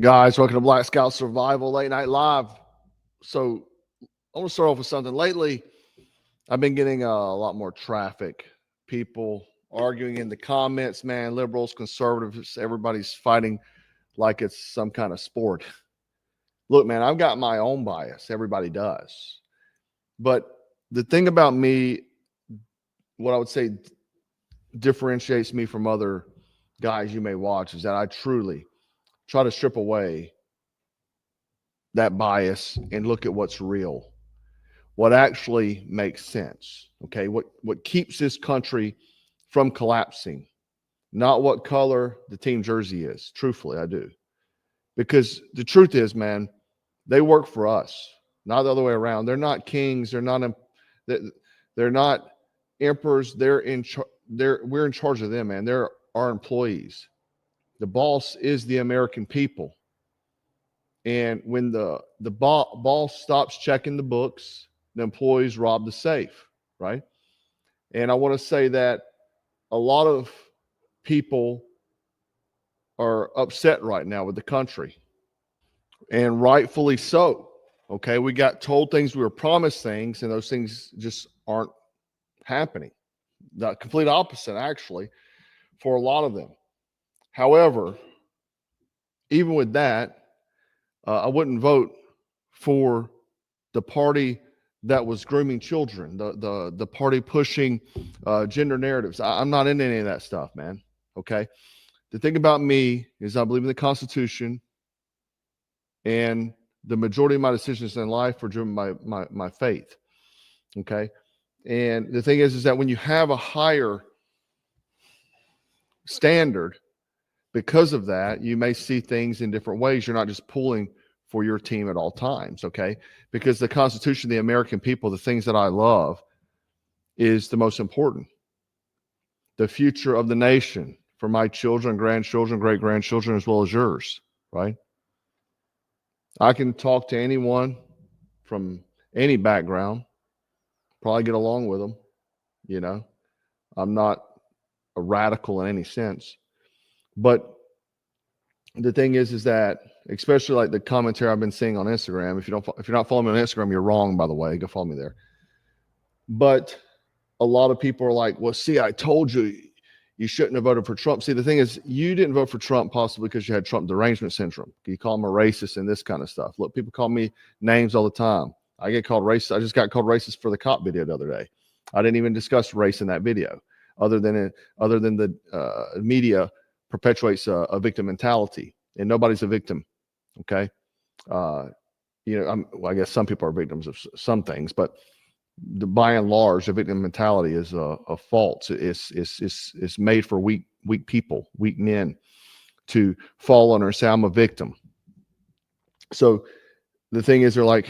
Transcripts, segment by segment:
Guys, welcome to Black Scout Survival Late Night Live. So I want to start off with something. Lately, I've been getting a lot more traffic. People arguing in the comments, man, liberals, conservatives, everybody's fighting like it's some kind of sport. Look, man, I've got my own bias. Everybody does. But the thing about me, what I would say differentiates me from other guys you may watch is that I truly try to strip away that bias and look at what's real, what actually makes sense. Okay, what keeps this country from collapsing, not what color the team jersey is. Truthfully, I do, because the truth is, man, they work for us, not the other way around. They're not kings. They're not emperors. We're in charge of them, man. They're our employees. The boss is the American people. And when the boss stops checking the books, the employees rob the safe, right? And I want to say that a lot of people are upset right now with the country, and rightfully so. Okay, we got told things, we were promised things, and those things just aren't happening. The complete opposite, actually, for a lot of them. However, even with that, I wouldn't vote for the party that was grooming children, the party pushing gender narratives. I'm not into any of that stuff, man. Okay. The thing about me is I believe in the Constitution, and the majority of my decisions in life are driven by my faith. Okay. And the thing is that when you have a higher standard, because of that, you may see things in different ways. You're not just pulling for your team at all times, okay? Because the Constitution, the American people, the things that I love is the most important. The future of the nation for my children, grandchildren, great-grandchildren, as well as yours, right? I can talk to anyone from any background, probably get along with them, you know? I'm not a radical in any sense. But the thing is that, especially like the commentary I've been seeing on Instagram, if you're not following me on Instagram, you're wrong, by the way. Go follow me there. But a lot of people are like, well, see, I told you you shouldn't have voted for Trump. See, the thing is, you didn't vote for Trump possibly because you had Trump derangement syndrome. You call him a racist and this kind of stuff. Look, people call me names all the time. I get called racist. I just got called racist for the cop video the other day. I didn't even discuss race in that video, other than the media perpetuates a victim mentality, and nobody's a victim. Okay. I guess some people are victims of some things, but by and large, the victim mentality is a false. It's made for weak people, weak men to fall under and say, I'm a victim. So the thing is, they're like,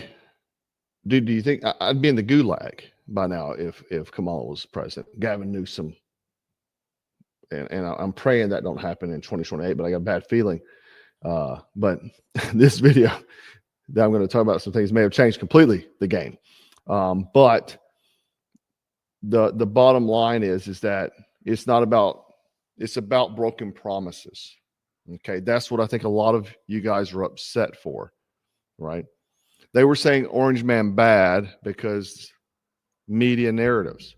dude, do you think I'd be in the gulag by now if Kamala was president? Gavin Newsom. And I'm praying that don't happen in 2028, but I got a bad feeling. But this video that I'm going to talk about some things may have changed completely the game. But the bottom line is that it's about broken promises. Okay. That's what I think a lot of you guys are upset for, right? They were saying Orange Man bad because media narratives.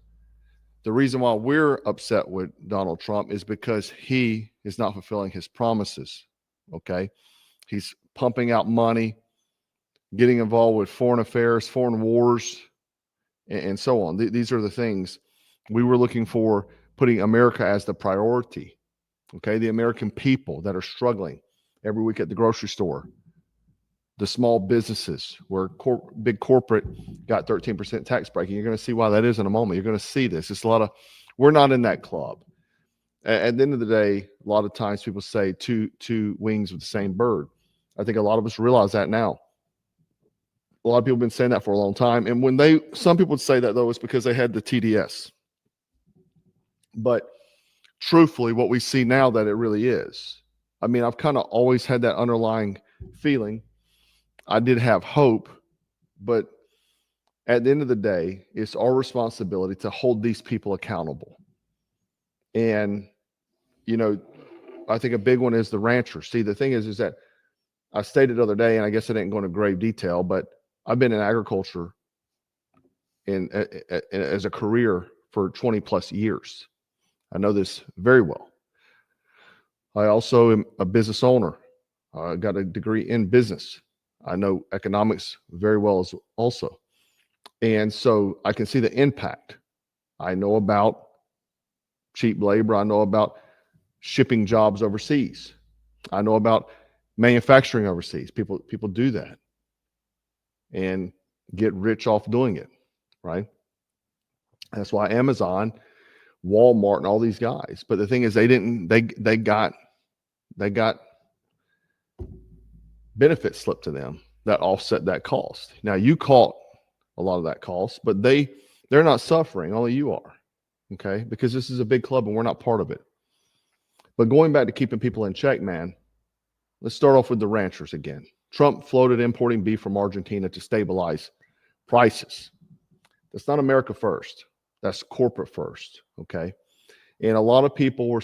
The reason why we're upset with Donald Trump is because he is not fulfilling his promises. Okay. He's pumping out money, getting involved with foreign affairs, foreign wars, and so on. These are the things we were looking for, putting America as the priority. Okay. The American people that are struggling every week at the grocery store, the small businesses where big corporate got 13% tax breaking. You're going to see why that is in a moment. You're going to see this. It's we're not in that club. At the end of the day, a lot of times people say two wings of the same bird. I think a lot of us realize that now. A lot of people have been saying that for a long time. And when some people would say that, though, it's because they had the TDS. But truthfully, what we see now that it really is. I mean, I've kind of always had that underlying feeling. I did have hope, but at the end of the day, it's our responsibility to hold these people accountable. And, I think a big one is the ranchers. See, the thing is that I stated the other day, and I guess I didn't go into grave detail, but I've been in agriculture as a career for 20 plus years. I know this very well. I also am a business owner. I got a degree in business. I know economics very well as also. And so I can see the impact. I know about cheap labor. I know about shipping jobs overseas. I know about manufacturing overseas. People do that and get rich off doing it, right? That's why Amazon, Walmart, and all these guys. But the thing is, they got benefits slipped to them that offset that cost. Now you caught a lot of that cost, but they're not suffering. Only you are, okay? Because this is a big club and we're not part of it. But going back to keeping people in check, man, let's start off with the ranchers again. Trump floated importing beef from Argentina to stabilize prices. That's not America first. That's corporate first, okay? And a lot of people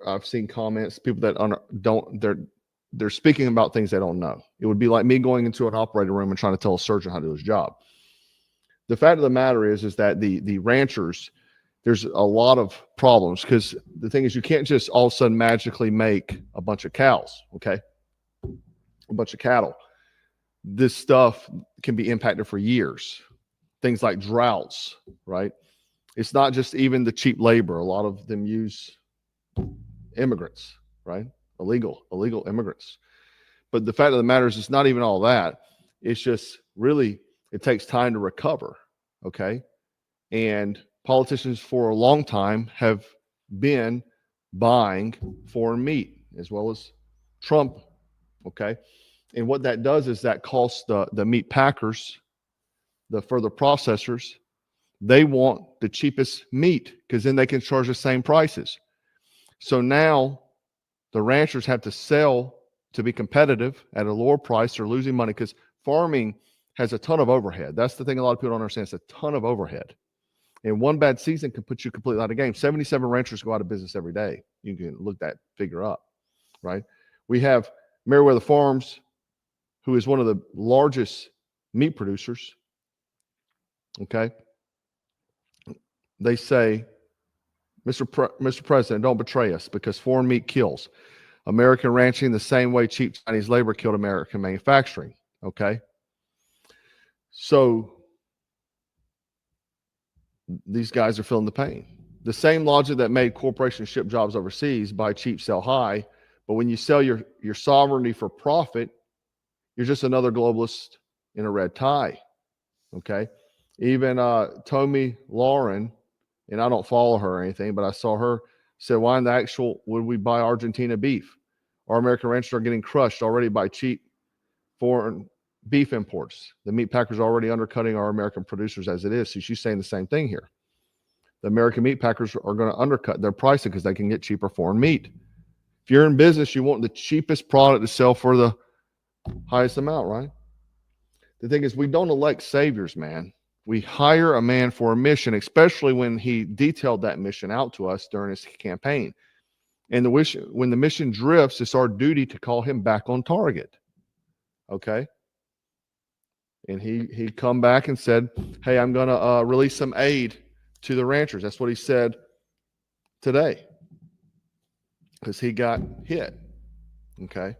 I've seen comments, people that they're speaking about things they don't know. It would be like me going into an operating room and trying to tell a surgeon how to do his job. The fact of the matter is that the ranchers, there's a lot of problems because the thing is you can't just all of a sudden magically make a bunch of cows, okay? A bunch of cattle. This stuff can be impacted for years. Things like droughts, right? It's not just even the cheap labor. A lot of them use immigrants, right? Illegal immigrants. But the fact of the matter is it's not even all that. It's just really, it takes time to recover, okay? And politicians for a long time have been buying foreign meat as well as Trump, okay? And what that does is that costs the meat packers, the further processors, they want the cheapest meat because then they can charge the same prices. So now the ranchers have to sell to be competitive at a lower price. They're losing money because farming has a ton of overhead. That's the thing a lot of people don't understand. It's a ton of overhead. And one bad season can put you completely out of game. 77 ranchers go out of business every day. You can look that figure up, right? We have Meriwether Farms, who is one of the largest meat producers, okay? They say, Mr. President, don't betray us because foreign meat kills. American ranching the same way cheap Chinese labor killed American manufacturing, okay? So these guys are feeling the pain. The same logic that made corporations ship jobs overseas, buy cheap, sell high, but when you sell your sovereignty for profit, you're just another globalist in a red tie, okay? Even Tommy Lauren, and I don't follow her or anything, but I saw her said, why in the actual would we buy Argentina beef? Our American ranchers are getting crushed already by cheap foreign beef imports. The meat packers are already undercutting our American producers as it is. So she's saying the same thing here. The American meat packers are going to undercut their pricing because they can get cheaper foreign meat. If you're in business, you want the cheapest product to sell for the highest amount, right? The thing is, we don't elect saviors, man. We hire a man for a mission, especially when he detailed that mission out to us during his campaign. And when the mission drifts, it's our duty to call him back on target. Okay? And he come back and said, hey, I'm going to release some aid to the ranchers. That's what he said today because he got hit. Okay?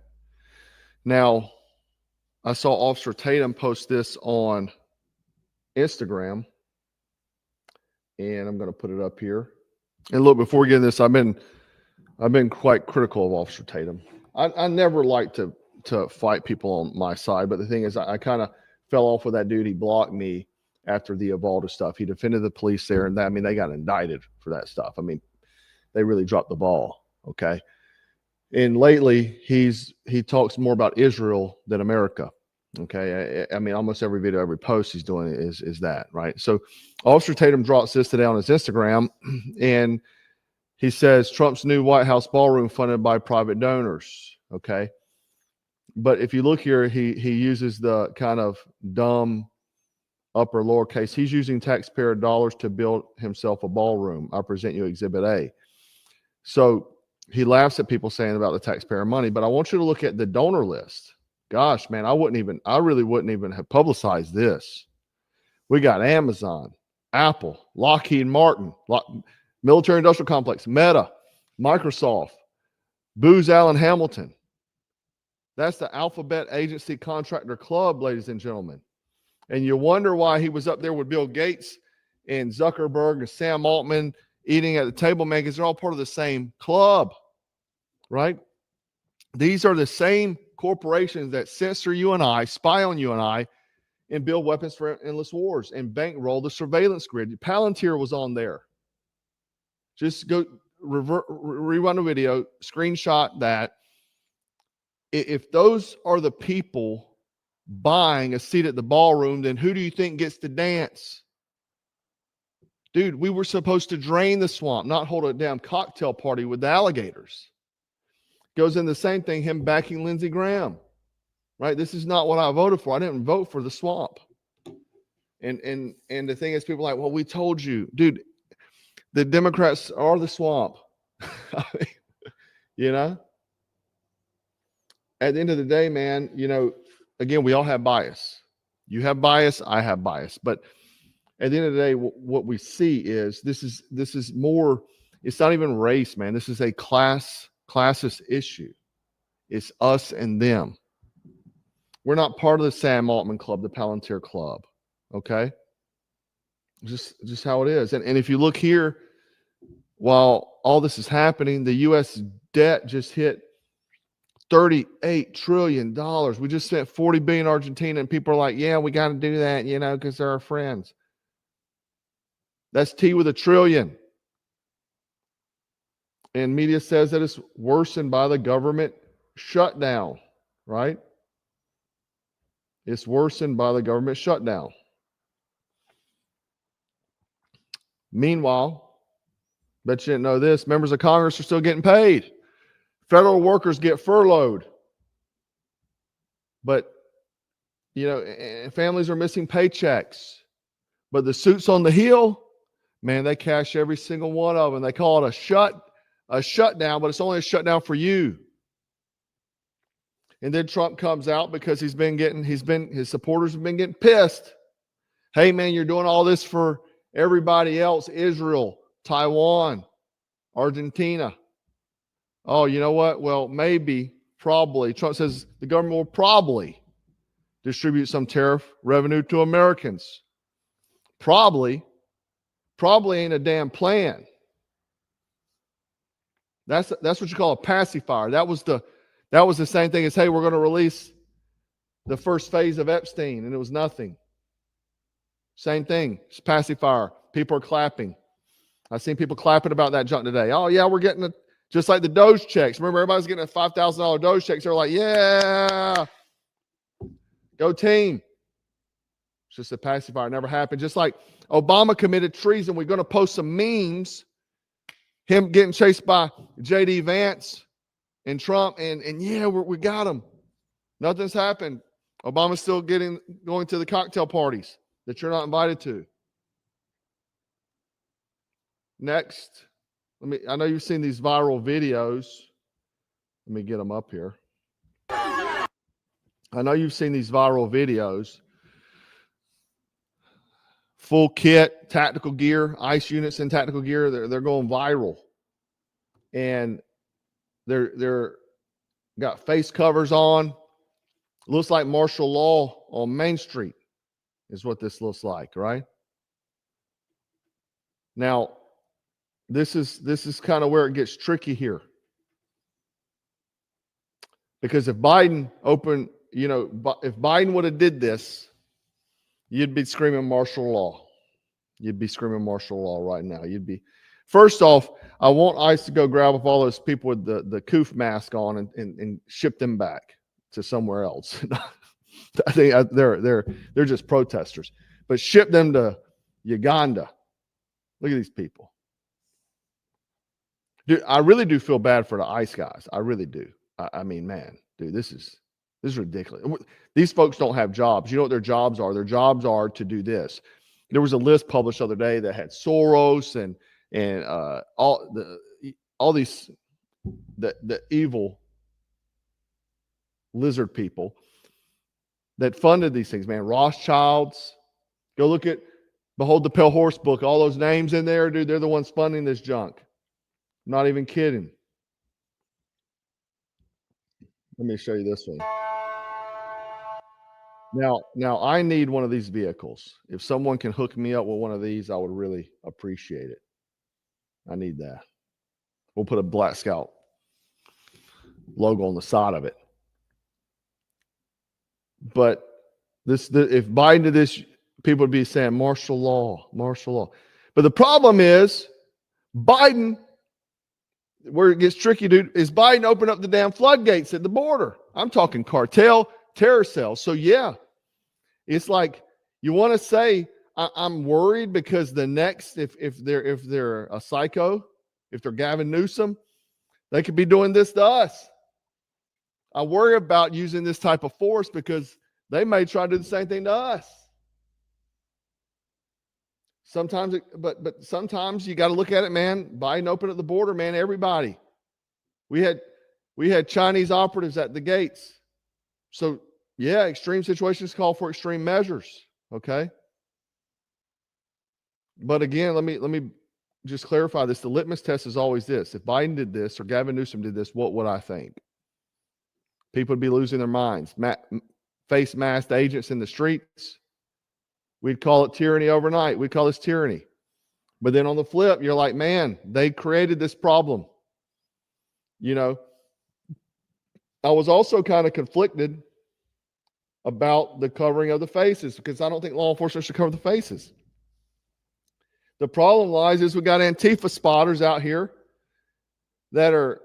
Now, I saw Officer Tatum post this on Instagram, and I'm going to put it up here. And look, before we get into this, I've been quite critical of Officer Tatum. I never like to fight people on my side, but the thing is, I kind of fell off with that dude. He blocked me after the Uvalde stuff. He defended the police there, and that, I mean, they got indicted for that stuff. I mean, they really dropped the ball. Okay. And lately, he talks more about Israel than America. Okay, I mean, almost every video, every post he's doing is that, right? So Officer Tatum drops this today on his Instagram, and he says Trump's new White House ballroom funded by private donors. Okay, but if you look here, he uses the kind of dumb upper lowercase. He's using taxpayer dollars to build himself a ballroom. I present you Exhibit A. So he laughs at people saying about the taxpayer money, but I want you to look at the donor list, gosh, man, I really wouldn't even have publicized this. We got Amazon, Apple, Lockheed Martin, Military Industrial Complex, Meta, Microsoft, Booz Allen Hamilton. That's the Alphabet Agency Contractor Club, ladies and gentlemen. And you wonder why he was up there with Bill Gates and Zuckerberg and Sam Altman eating at the table, man, because they're all part of the same club, right? These are the same corporations that censor you and I, spy on you and I, and build weapons for endless wars and bankroll the surveillance grid. Palantir was on there. Just go rerun the video, screenshot that. If those are the people buying a seat at the ballroom, then who do you think gets to dance? Dude, we were supposed to drain the swamp, not hold a damn cocktail party with the alligators. Goes in the same thing, him backing Lindsey Graham, right? This is not what I voted for. I didn't vote for the swamp. And the thing is, people are like, well, we told you. Dude, the Democrats are the swamp. I mean, you know? At the end of the day, man, you know, again, we all have bias. You have bias, I have bias. But at the end of the day, what we see is this is more, it's not even race, man. This is a classist issue. It's us and them. We're not part of the Sam Altman Club, the Palantir Club. Okay? Just how it is. And if you look here, while all this is happening, the U.S. debt just hit $38 trillion. We just spent $40 billion in Argentina, and people are like, yeah, we got to do that, you know, because they're our friends. That's T with a trillion. And media says that it's worsened by the government shutdown, right? It's worsened by the government shutdown. Meanwhile, bet you didn't know this, members of Congress are still getting paid. Federal workers get furloughed. But, you know, families are missing paychecks. But the suits on the Hill, man, they cash every single one of them. They call it a shutdown, but it's only a shutdown for you. And then Trump comes out because his supporters have been getting pissed. Hey, man, you're doing all this for everybody else, Israel, Taiwan, Argentina. Oh, you know what? Well, maybe, probably. Trump says the government will probably distribute some tariff revenue to Americans. Probably ain't a damn plan. That's what you call a pacifier. That was the same thing as, hey, we're going to release the first phase of Epstein, and it was nothing. Same thing. It's pacifier. People are clapping. I've seen people clapping about that junk today. Oh, yeah, we're getting just like the Doge checks. Remember, everybody's getting a $5,000 Doge checks. They're like, yeah, go team. It's just a pacifier. It never happened. Just like Obama committed treason. We're going to post some memes. Him getting chased by J.D. Vance and Trump. And yeah, we got him. Nothing's happened. Obama's still going to the cocktail parties that you're not invited to. Next. I know you've seen these viral videos. Let me get them up here. I know you've seen these viral videos. Full kit, tactical gear, ICE units and tactical gear, they're going viral. And they're got face covers on. Looks like martial law on Main Street is what this looks like, right? Now, this is kind of where it gets tricky here. Because if Biden if Biden would have did this, you'd be screaming martial law. You'd be screaming martial law right now. First off, I want ICE to go grab up all those people with the coof mask on and ship them back to somewhere else. I think they're just protesters. But ship them to Uganda. Look at these people. Dude, I really do feel bad for the ICE guys. I really do. I mean, man, dude, this is ridiculous. These folks don't have jobs. You know what their jobs are? Their jobs are to do this. There was a list published the other day that had Soros and all these the evil lizard people that funded these things, man. Rothschilds. Go look at Behold the Pale Horse book. All those names in there, dude, they're the ones funding this junk. I'm not even kidding. Let me show you this one. Now I need one of these vehicles. If someone can hook me up with one of these, I would really appreciate it. I need that. We'll put a Black Scout logo on the side of it. But if Biden did this, people would be saying martial law, martial law. But the problem is Biden, where it gets tricky, dude, is Biden opened up the damn floodgates at the border. I'm talking cartel, terror cells. So yeah, it's like you want to say I'm worried because the next, if they're a psycho, if they're Gavin Newsom, they could be doing this to us. I worry about using this type of force because they may try to do the same thing to us. Sometimes, but sometimes you got to look at it, man. Biden opened at the border, man. Everybody, we had Chinese operatives at the gates. So yeah, extreme situations call for extreme measures. Okay. But again, let me just clarify this. The litmus test is always this: if Biden did this or Gavin Newsom did this, what would I think? People would be losing their minds. Face masked agents in the streets. We'd call it tyranny overnight. We call this tyranny. But then on the flip, you're like, man, they created this problem. You know, I was also kind of conflicted about the covering of the faces because I don't think law enforcement should cover the faces. The problem lies is we got Antifa spotters out here that are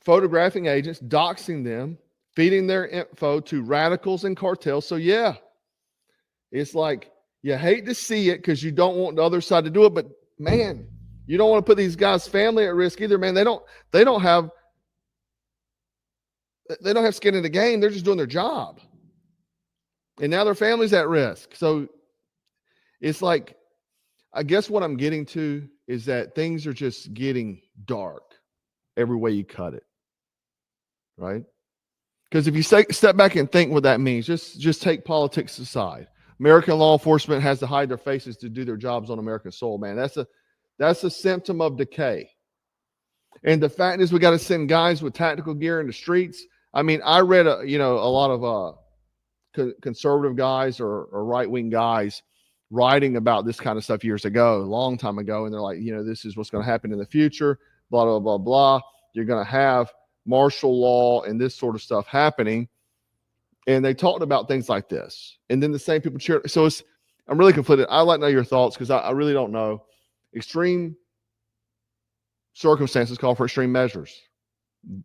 photographing agents, doxing them, feeding their info to radicals and cartels. So yeah, it's like you hate to see it because you don't want the other side to do it, but man, you don't want to put these guys' family at risk either, man. They don't have skin in the game. They're just doing their job. And now their family's at risk. So it's like, I guess what I'm getting to is that things are just getting dark every way you cut it. Right? Because if you step back and think what that means, just take politics aside. American law enforcement has to hide their faces to do their jobs on American soil, man. That's a symptom of decay. And the fact is we got to send guys with tactical gear in the streets. I mean, I read a lot of conservative guys or right-wing guys writing about this kind of stuff years ago, a long time ago. And they're like, this is what's going to happen in the future, blah, blah, blah, blah. You're going to have martial law and this sort of stuff happening. And they talked about things like this. And then the same people cheer. So I'm really conflicted. I'd like to know your thoughts because I really don't know. Extreme circumstances call for extreme measures.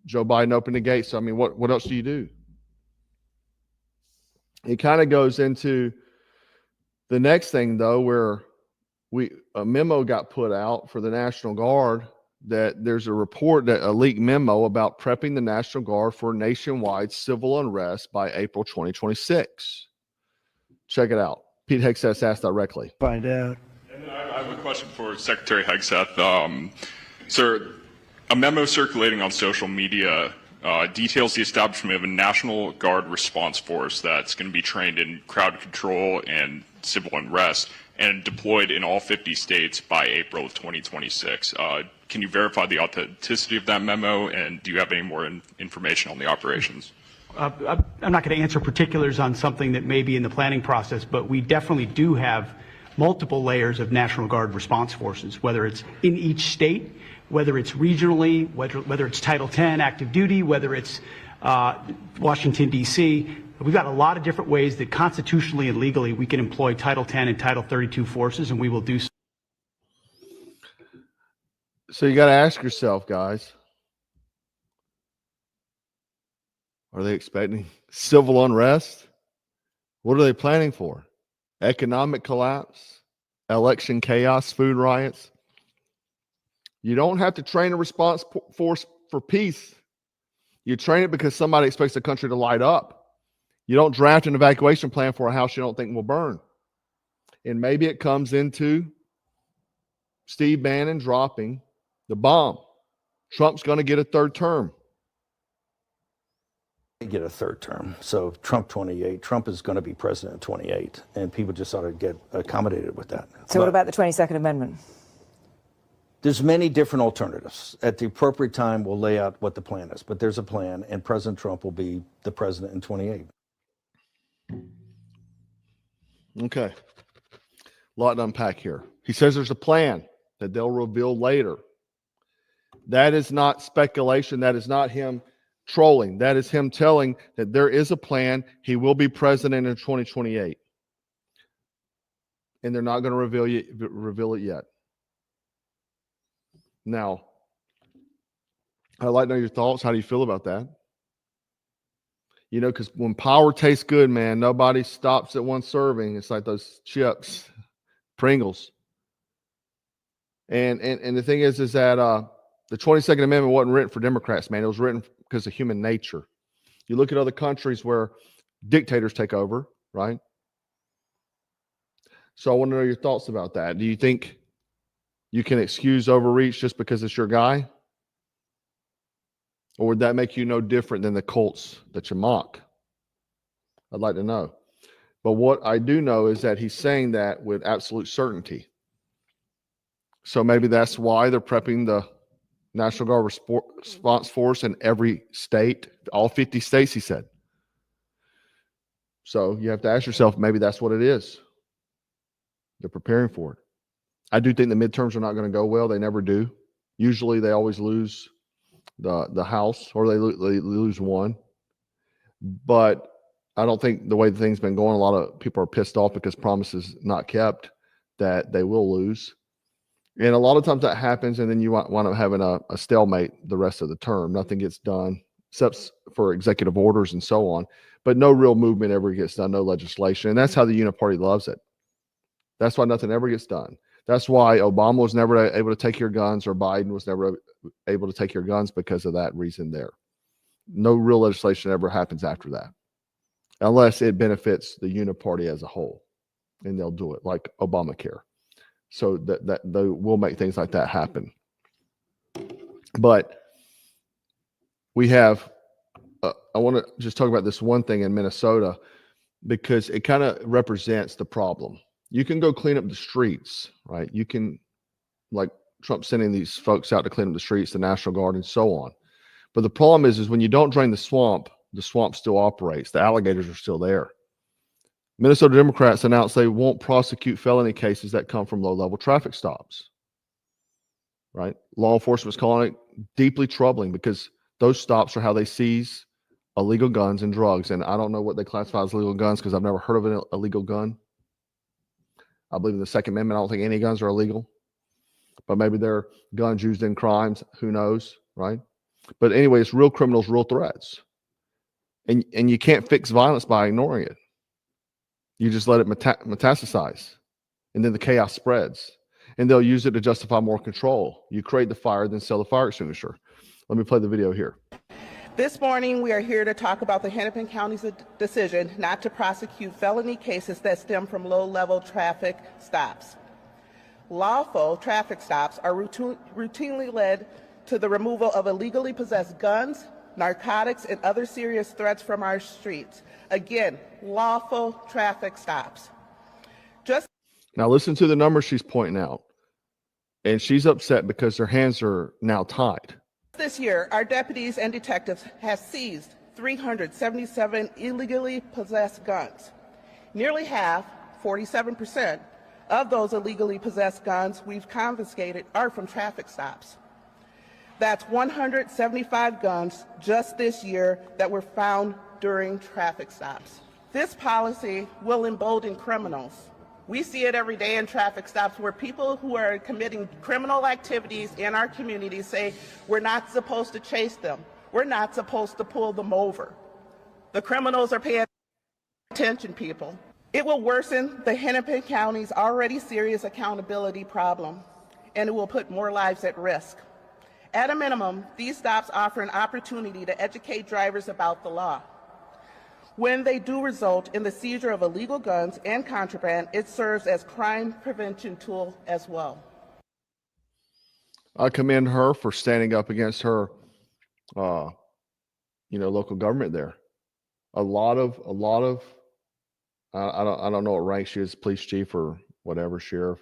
Joe Biden opened the gate. So, I mean, what else do you do? It kind of goes into the next thing, though, where a memo got put out for the National Guard that there's a report, that a leaked memo about prepping the National Guard for nationwide civil unrest by April 2026. Check it out. Pete Hegseth asked directly. Find out. And then I have a question for Secretary Hegseth. Sir, a memo circulating on social media details the establishment of a National Guard response force that's going to be trained in crowd control and civil unrest and deployed in all 50 states by April of 2026. Can you verify the authenticity of that memo, and do you have any more information on the operations? I'm not going to answer particulars on something that may be in the planning process, but we definitely do have multiple layers of National Guard response forces, whether it's in each state, whether it's regionally, whether it's Title 10 active duty, whether it's Washington, D.C. We've got a lot of different ways that constitutionally and legally we can employ Title 10 and Title 32 forces, and we will do so. So you got to ask yourself, guys, are they expecting civil unrest? What are they planning for? Economic collapse, election chaos, food riots? You don't have to train a response force for peace. You train it because somebody expects the country to light up. You don't draft an evacuation plan for a house you don't think will burn. And maybe it comes into Steve Bannon dropping the bomb. Trump's going to get a third term. get a third term. So Trump 28, Trump is going to be president in 28, and people just ought to get accommodated with that. So what about the 22nd Amendment? There's many different alternatives. At the appropriate time, we'll lay out what the plan is, but there's a plan, and President Trump will be the president in 28. Okay. A lot to unpack here. He says there's a plan that they'll reveal later. That is not speculation. That is not him trolling. That is him telling that there is a plan. He will be president in 2028. And they're not going to reveal it yet. Now, I'd like to know your thoughts. How do you feel about that? You know, because when power tastes good, man, nobody stops at one serving. It's like those chips, Pringles. And the thing is that the 22nd Amendment wasn't written for Democrats, man. It was written because of human nature. You look at other countries where dictators take over, right? So I want to know your thoughts about that. Do you think you can excuse overreach just because it's your guy? Or would that make you no different than the cults that you mock? I'd like to know. But what I do know is that he's saying that with absolute certainty. So maybe that's why they're prepping the National Guard Response Force in every state, all 50 states, he said. So you have to ask yourself, maybe that's what it is. They're preparing for it. I do think the midterms are not going to go well. They never do. Usually they always lose the House, or they lose one. But I don't think the way the thing's been going, a lot of people are pissed off because promises not kept, that they will lose. And a lot of times that happens, and then you wind up having a stalemate the rest of the term. Nothing gets done except for executive orders and so on. But no real movement ever gets done, no legislation. And that's how the Uniparty loves it. That's why nothing ever gets done. That's why Obama was never able to take your guns, or Biden was never able to take your guns, because of that reason there. No real legislation ever happens after that, unless it benefits the Uniparty as a whole, and they'll do it, like Obamacare. So that they will make things like that happen. But we have, I want to just talk about this one thing in Minnesota, because it kind of represents the problem. You can go clean up the streets, right? You can, like Trump sending these folks out to clean up the streets, the National Guard and so on. But the problem is when you don't drain the swamp still operates. The alligators are still there. Minnesota Democrats announced they won't prosecute felony cases that come from low-level traffic stops, right? Law enforcement's calling it deeply troubling, because those stops are how they seize illegal guns and drugs. And I don't know what they classify as illegal guns, because I've never heard of an illegal gun. I believe in the Second Amendment, I don't think any guns are illegal. But maybe they're guns used in crimes. Who knows, right? But anyway, it's real criminals, real threats. And you can't fix violence by ignoring it. You just let it metastasize. And then the chaos spreads. And they'll use it to justify more control. You create the fire, then sell the fire extinguisher. Let me play the video here. This morning, we are here to talk about the Hennepin County's decision not to prosecute felony cases that stem from low-level traffic stops. Lawful traffic stops are routinely led to the removal of illegally possessed guns, narcotics, and other serious threats from our streets. Again, lawful traffic stops. Now listen to the numbers she's pointing out. And she's upset because her hands are now tied. This year, our deputies and detectives have seized 377 illegally possessed guns. Nearly half, 47%, of those illegally possessed guns we've confiscated are from traffic stops. That's 175 guns just this year that were found during traffic stops. This policy will embolden criminals. We see it every day in traffic stops, where people who are committing criminal activities in our communities say, we're not supposed to chase them. We're not supposed to pull them over. The criminals are paying attention, people. It will worsen the Hennepin County's already serious accountability problem, and it will put more lives at risk. At a minimum, these stops offer an opportunity to educate drivers about the law. When they do result in the seizure of illegal guns and contraband, it serves as crime prevention tool as well. I commend her for standing up against her, local government there. a lot of I don't know what rank she is, police chief or whatever, sheriff.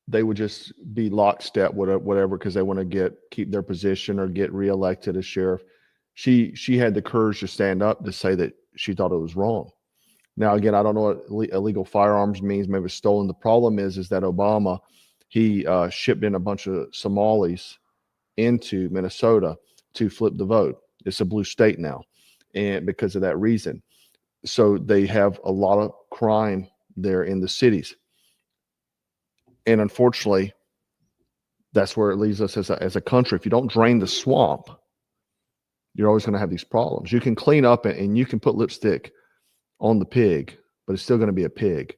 They would just be lockstep with whatever because they want to keep their position or get reelected as sheriff. She had the courage to stand up to say that she thought it was wrong. Now, again, I don't know what illegal firearms means. Maybe it's stolen. The problem is that Obama, he shipped in a bunch of Somalis into Minnesota to flip the vote. It's a blue state now, and because of that reason. So they have a lot of crime there in the cities. And unfortunately, that's where it leaves us as a country. If you don't drain the swamp, you're always going to have these problems. You can clean up and you can put lipstick on the pig, but it's still going to be a pig.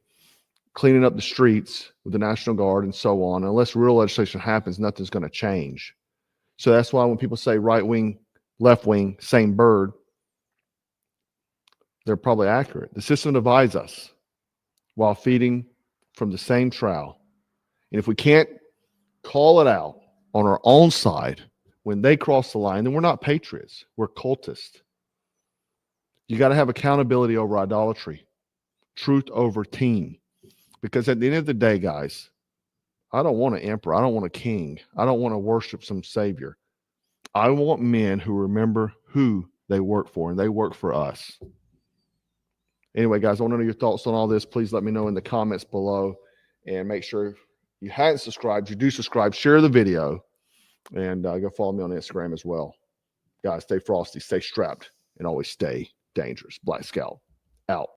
Cleaning up the streets with the National Guard and so on, unless real legislation happens, nothing's going to change. So that's why when people say right wing, left wing, same bird, they're probably accurate. The system divides us while feeding from the same trough. And if we can't call it out on our own side when they cross the line, then we're not patriots. We're cultists. You got to have accountability over idolatry, truth over team. Because at the end of the day, guys, I don't want an emperor. I don't want a king. I don't want to worship some savior. I want men who remember who they work for, and they work for us. Anyway, guys, I want to know your thoughts on all this. Please let me know in the comments below. And make sure if you hadn't subscribed, you do subscribe, share the video, and go follow me on Instagram as well. Guys, stay frosty, stay strapped, and always stay dangerous. Black Scout out.